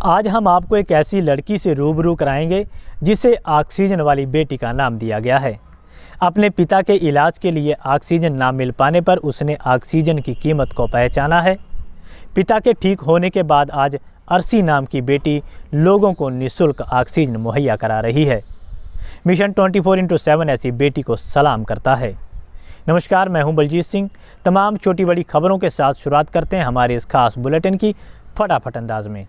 आज हम आपको एक ऐसी लड़की से रूबरू कराएंगे जिसे ऑक्सीजन वाली बेटी का नाम दिया गया है। अपने पिता के इलाज के लिए ऑक्सीजन ना मिल पाने पर उसने ऑक्सीजन की कीमत को पहचाना है। पिता के ठीक होने के बाद आज अर्शी नाम की बेटी लोगों को निःशुल्क ऑक्सीजन मुहैया करा रही है। मिशन 24/7 ऐसी बेटी को सलाम करता है। नमस्कार, मैं हूं बलजीत सिंह। तमाम छोटी बड़ी खबरों के साथ शुरुआत करते हैं हमारे इस खास बुलेटिन की फटाफट अंदाज में।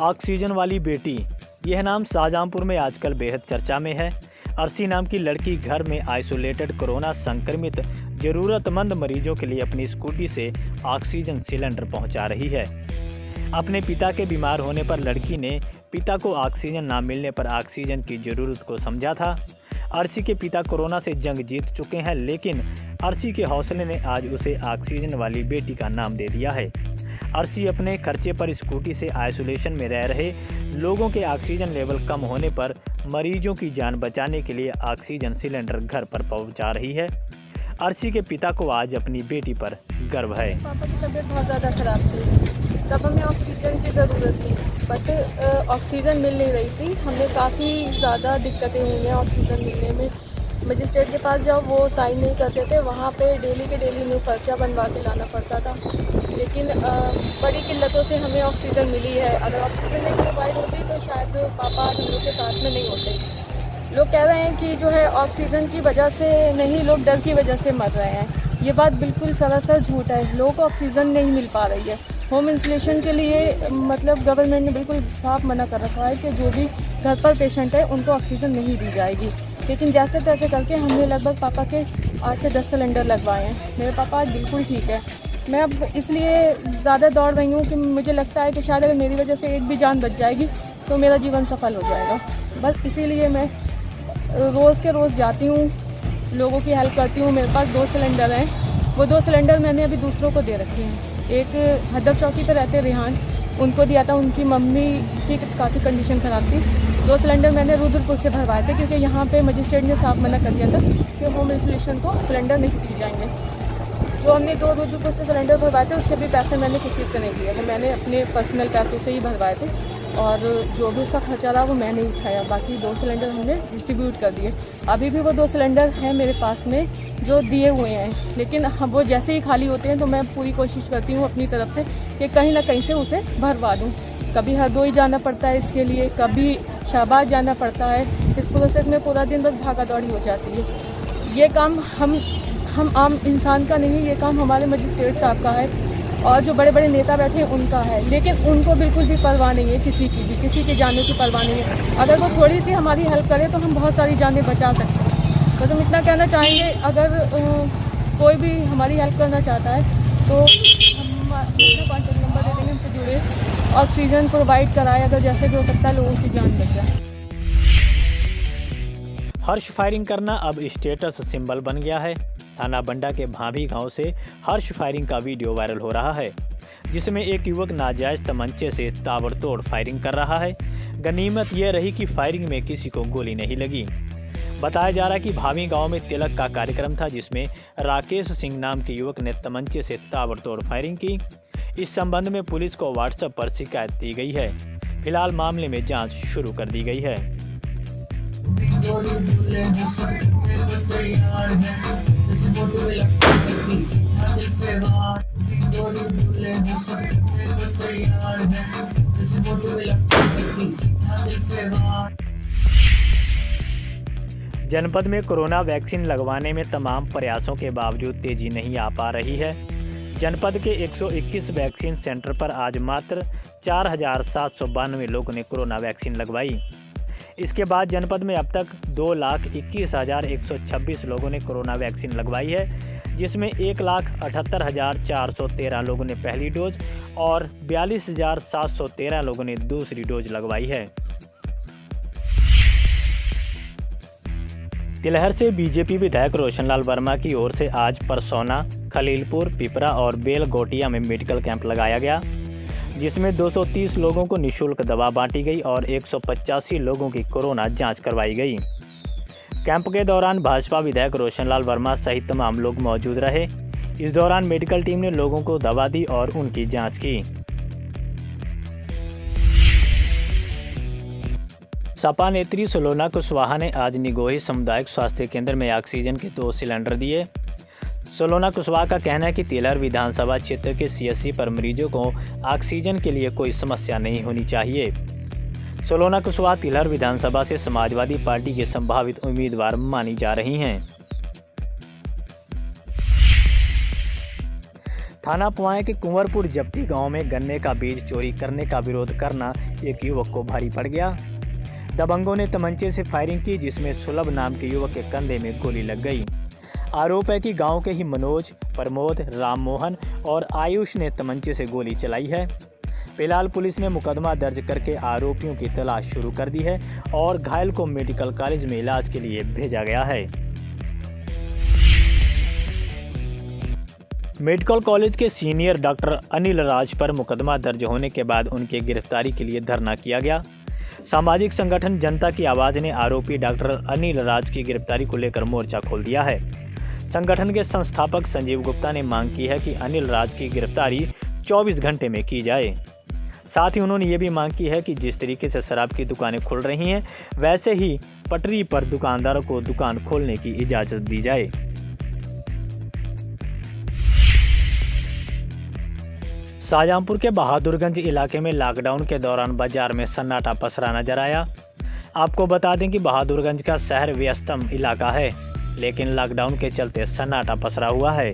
ऑक्सीजन वाली बेटी, यह नाम शाहजहांपुर में आजकल बेहद चर्चा में है। अर्शी नाम की लड़की घर में आइसोलेटेड कोरोना संक्रमित जरूरतमंद मरीजों के लिए अपनी स्कूटी से ऑक्सीजन सिलेंडर पहुंचा रही है। अपने पिता के बीमार होने पर लड़की ने पिता को ऑक्सीजन ना मिलने पर ऑक्सीजन की ज़रूरत को समझा था। अर्शी के पिता कोरोना से जंग जीत चुके हैं, लेकिन अर्शी के हौसले ने आज उसे ऑक्सीजन वाली बेटी का नाम दे दिया है। अर्शी अपने खर्चे पर स्कूटी से आइसोलेशन में रह रहे लोगों के ऑक्सीजन लेवल कम होने पर मरीजों की जान बचाने के लिए ऑक्सीजन सिलेंडर घर पर पहुंचा रही है। अर्शी के पिता को आज अपनी बेटी पर गर्व है। पापा की तबीयत बहुत ज़्यादा ख़राब थी, तब हमें ऑक्सीजन की ज़रूरत थी, बट ऑक्सीजन मिल नहीं रही थी। हमें काफ़ी ज़्यादा दिक्कतें हुई हैं ऑक्सीजन मिलने में। मजिस्ट्रेट के पास जाओ, वो साइन नहीं करते थे, वहाँ पे डेली के डेली न्यू पर्चा बनवा के लाना पड़ता था। लेकिन बड़ी किल्लतों से हमें ऑक्सीजन मिली है। अगर ऑक्सीजन नहीं प्रोवाइड होती तो शायद पापा हम लोग के साथ में नहीं होते। लोग कह रहे हैं कि जो है ऑक्सीजन की वजह से नहीं, लोग डर की वजह से मर रहे हैं। ये बात बिल्कुल सरासर झूठ है। लोगों को ऑक्सीजन नहीं मिल पा रही है। होम इंसुलेशन के लिए मतलब गवर्नमेंट ने बिल्कुल साफ मना कर रखा है कि जो भी घर पर पेशेंट है उनको ऑक्सीजन नहीं दी जाएगी। लेकिन जैसे तैसे करके हमने लगभग पापा के 8 से 10 सिलेंडर लगवाए हैं। मेरे पापा आज बिल्कुल ठीक है। मैं अब इसलिए ज़्यादा दौड़ रही हूँ कि मुझे लगता है कि शायद अगर मेरी वजह से एक भी जान बच जाएगी तो मेरा जीवन सफल हो जाएगा। बस इसीलिए मैं रोज़ के रोज़ जाती हूँ, लोगों की हेल्प करती हूँ। मेरे पास 2 सिलेंडर हैं, वो 2 सिलेंडर मैंने अभी दूसरों को दे रखे हैं। एक हदर चौकी पर रहते रेहान, उनको दिया था, उनकी मम्मी की काफ़ी कंडीशन ख़राब थी। 2 सिलेंडर मैंने रुद्रपुर से भरवाए थे, क्योंकि यहाँ पे मजिस्ट्रेट ने साफ मना कर दिया था कि होम इंसुलेशन को सिलेंडर नहीं दिए जाएंगे। जो हमने 2 रुद्रपुर से सिलेंडर भरवाए थे उसके भी पैसे मैंने किसी से नहीं लिए थे, मैंने अपने पर्सनल पैसों से ही भरवाए थे, और जो भी उसका खर्चा रहा वो मैंने उठाया। बाकी 2 सिलेंडर हमने डिस्ट्रीब्यूट कर दिए। अभी भी वो 2 सिलेंडर हैं मेरे पास में जो दिए हुए हैं, लेकिन हम वो जैसे ही खाली होते हैं तो मैं पूरी कोशिश करती हूँ अपनी तरफ से कि कहीं ना कहीं से उसे भरवा दूँ। कभी हरदोई जाना पड़ता है इसके लिए, कभी शाहबाद जाना पड़ता है। इस प्रोसेस में पूरा दिन बस भागा दौड़ी हो जाती है। ये काम हम आम इंसान का नहीं, ये काम हमारे मजिस्ट्रेट साहब का है और जो बड़े बड़े नेता बैठे हैं उनका है। लेकिन उनको बिल्कुल भी परवाह नहीं है, किसी की जानों की परवाह नहीं है। अगर वो थोड़ी सी हमारी हेल्प करे तो हम बहुत सारी जानें बचा सकते हैं। तो हम इतना कहना चाहेंगे, अगर कोई भी हमारी हेल्प करना चाहता है तो हम अपना कॉन्टैक्ट नंबर दे देंगे, हमसे जुड़े, ऑक्सीजन प्रोवाइड कराए। अगर जैसे भी हो सकता है लोगों की जान बचाए। हर्ष फायरिंग करना अब स्टेटस सिंबल बन गया है। थाना बंडा के भाभी गांव से हर्ष फायरिंग का वीडियो वायरल हो रहा है, जिसमें एक युवक नाजायज तमंचे से ताबड़तोड़ फायरिंग कर रहा है। गनीमत यह रही कि फायरिंग में किसी को गोली नहीं लगी। बताया जा रहा है कि भाभी गांव में तिलक का कार्यक्रम था, जिसमें राकेश सिंह नाम के युवक ने तमंचे से ताबड़तोड़ फायरिंग की। इस संबंध में पुलिस को व्हाट्सएप पर शिकायत दी गई है। फिलहाल मामले में जांच शुरू कर दी गई है। जनपद में कोरोना वैक्सीन लगवाने में तमाम प्रयासों के बावजूद तेजी नहीं आ पा रही है। जनपद के 121 वैक्सीन सेंटर पर आज मात्र 4,792 लोगों ने कोरोना वैक्सीन लगवाई। इसके बाद जनपद में अब तक 2,21,126 लोगों ने कोरोना वैक्सीन लगवाई है, जिसमें 1,78,413 लोगों ने पहली डोज और 42,713 लोगों ने दूसरी डोज लगवाई है। तिलहर से बीजेपी विधायक रोशनलाल वर्मा की ओर से आज परसौना, खलीलपुर, पिपरा और बेलगोटिया में मेडिकल कैंप लगाया गया, जिसमें 230 लोगों को निःशुल्क दवा बांटी गई और 185 लोगों की कोरोना जांच करवाई गई। कैंप के दौरान भाजपा विधायक रोशनलाल वर्मा सहित तमाम लोग मौजूद रहे। इस दौरान मेडिकल टीम ने लोगों को दवा दी और उनकी जांच की। सपा नेत्री सलोना कुशवाहा ने आज निगोही सामुदायिक स्वास्थ्य केंद्र में ऑक्सीजन के 2 सिलेंडर दिए। सलोना कुशवाहा का कहना है कि तिलहर विधानसभा क्षेत्र के सीएचसी पर मरीजों को ऑक्सीजन के लिए कोई समस्या नहीं होनी चाहिए। सलोना कुशवाहा तिलहर विधानसभा से समाजवादी पार्टी के संभावित उम्मीदवार मानी जा रही हैं। थाना पुआएं के कुंवरपुर जप्ती गांव में गन्ने का बीज चोरी करने का विरोध करना एक युवक को भारी पड़ गया। दबंगों ने तमंचे से फायरिंग की, जिसमें सुलभ नाम के युवक के कंधे में गोली लग गई। आरोप है कि गांव के ही मनोज, प्रमोद, राममोहन और आयुष ने तमंचे से गोली चलाई है। फिलहाल पुलिस ने मुकदमा दर्ज करके आरोपियों की तलाश शुरू कर दी है और घायल को मेडिकल कॉलेज में इलाज के लिए भेजा गया है। मेडिकल कॉलेज के सीनियर डॉक्टर अनिल राज पर मुकदमा दर्ज होने के बाद उनकी गिरफ्तारी के लिए धरना किया गया। सामाजिक संगठन जनता की आवाज ने आरोपी डॉक्टर अनिल राज की गिरफ्तारी को लेकर मोर्चा खोल दिया है। संगठन के संस्थापक संजीव गुप्ता ने मांग की है कि अनिल राज की गिरफ्तारी 24 घंटे में की जाए। साथ ही उन्होंने ये भी मांग की है कि जिस तरीके से शराब की दुकानें खुल रही हैं, वैसे ही पटरी पर दुकानदारों को दुकान खोलने की इजाजत दी जाए। शाहजहांपुर के बहादुरगंज इलाके में लॉकडाउन के दौरान बाजार में सन्नाटा पसरा नजर आया। आपको बता दें कि बहादुरगंज का शहर व्यस्तम इलाका है, लेकिन लॉकडाउन के चलते सन्नाटा पसरा हुआ है।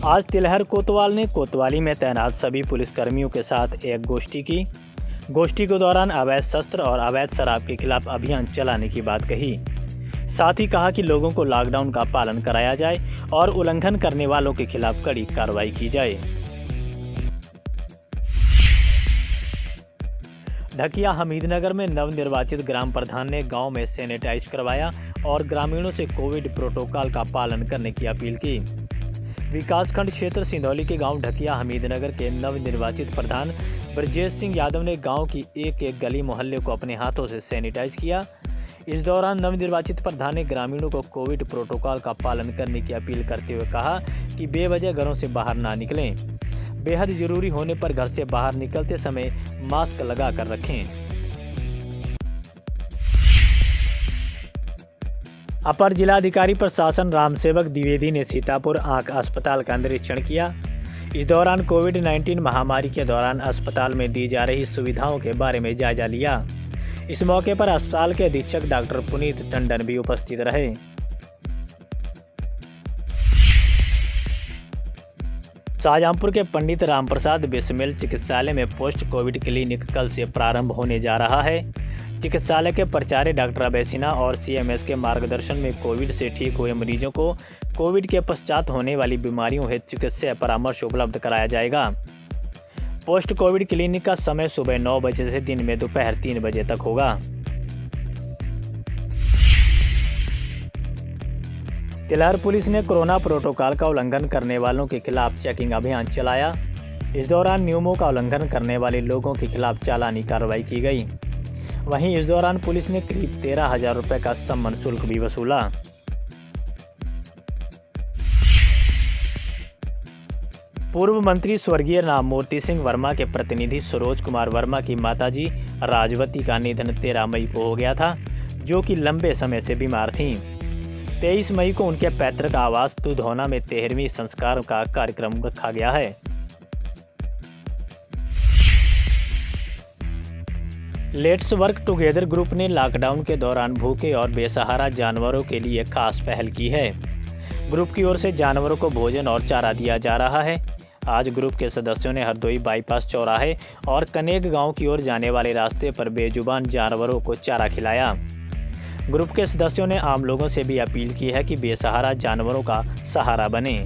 आज तिलहर कोतवाल ने कोतवाली में तैनात सभी पुलिसकर्मियों के साथ एक गोष्ठी की। गोष्ठी के दौरान अवैध शस्त्र और अवैध शराब के खिलाफ अभियान चलाने की बात कही। साथ ही कहा कि लोगों को लॉकडाउन का पालन कराया जाए और उल्लंघन करने वालों के खिलाफ कड़ी कार्रवाई की जाए। ढकिया हमीदनगर में नवनिर्वाचित ग्राम प्रधान ने गांव में सैनिटाइज करवाया और ग्रामीणों से कोविड प्रोटोकॉल का पालन करने की अपील की। विकासखंड क्षेत्र सिंधौली के गांव ढकिया हमीदनगर के नवनिर्वाचित प्रधान ब्रजेश सिंह यादव ने गांव की एक गली मोहल्ले को अपने हाथों से सैनिटाइज किया। इस दौरान नवनिर्वाचित प्रधान ने ग्रामीणों को कोविड प्रोटोकॉल का पालन करने की अपील करते हुए कहा कि बेवजह घरों से बाहर ना निकलें। बेहद जरूरी होने पर घर से बाहर निकलते समय मास्क लगा कर रखें। अपर जिलाधिकारी प्रशासन रामसेवक द्विवेदी ने सीतापुर आंख अस्पताल का निरीक्षण किया। इस दौरान कोविड-19 महामारी के दौरान अस्पताल में दी जा रही सुविधाओं के बारे में जायजा लिया। इस मौके पर अस्पताल के अधीक्षक डॉक्टर पुनीत टंडन भी उपस्थित रहे। शाहजहांपुर के पंडित रामप्रसाद बिस्मिल चिकित्सालय में पोस्ट कोविड क्लिनिक कल से प्रारंभ होने जा रहा है। चिकित्सालय के प्राचार्य डॉक्टर अभय सिन्हा और सीएमएस के मार्गदर्शन में कोविड से ठीक हुए मरीजों को कोविड के पश्चात होने वाली बीमारियों हेतु चिकित्सा परामर्श उपलब्ध कराया जाएगा। पोस्ट कोविड क्लिनिक का समय सुबह 9 बजे से दिन में दोपहर 3 बजे तक होगा। तिलहर पुलिस ने कोरोना प्रोटोकॉल का उल्लंघन करने वालों के खिलाफ चेकिंग अभियान चलाया। इस दौरान नियमों का उल्लंघन करने वाले लोगों के खिलाफ चालानी कार्रवाई की गई। वहीं इस दौरान पुलिस ने करीब 13,000 रुपए का सम्मान शुल्क भी वसूला। पूर्व मंत्री स्वर्गीय राममूर्ति सिंह वर्मा के प्रतिनिधि सरोज कुमार वर्मा की माताजी राजवती का निधन 13 मई को हो गया था, जो कि लंबे समय से बीमार थीं। 23 मई को उनके पैतृक आवास दुधौना में 13वीं संस्कार का कार्यक्रम रखा गया है। लेट्स वर्क टुगेदर ग्रुप ने लॉकडाउन के दौरान भूखे और बेसहारा जानवरों के लिए खास पहल की है। ग्रुप की ओर से जानवरों को भोजन और चारा दिया जा रहा है। आज ग्रुप के सदस्यों ने हरदोई बाईपास चौराहे और कनेग गांव की ओर जाने वाले रास्ते पर बेजुबान जानवरों को चारा खिलाया। ग्रुप के सदस्यों ने आम लोगों से भी अपील की है कि बेसहारा जानवरों का सहारा बने।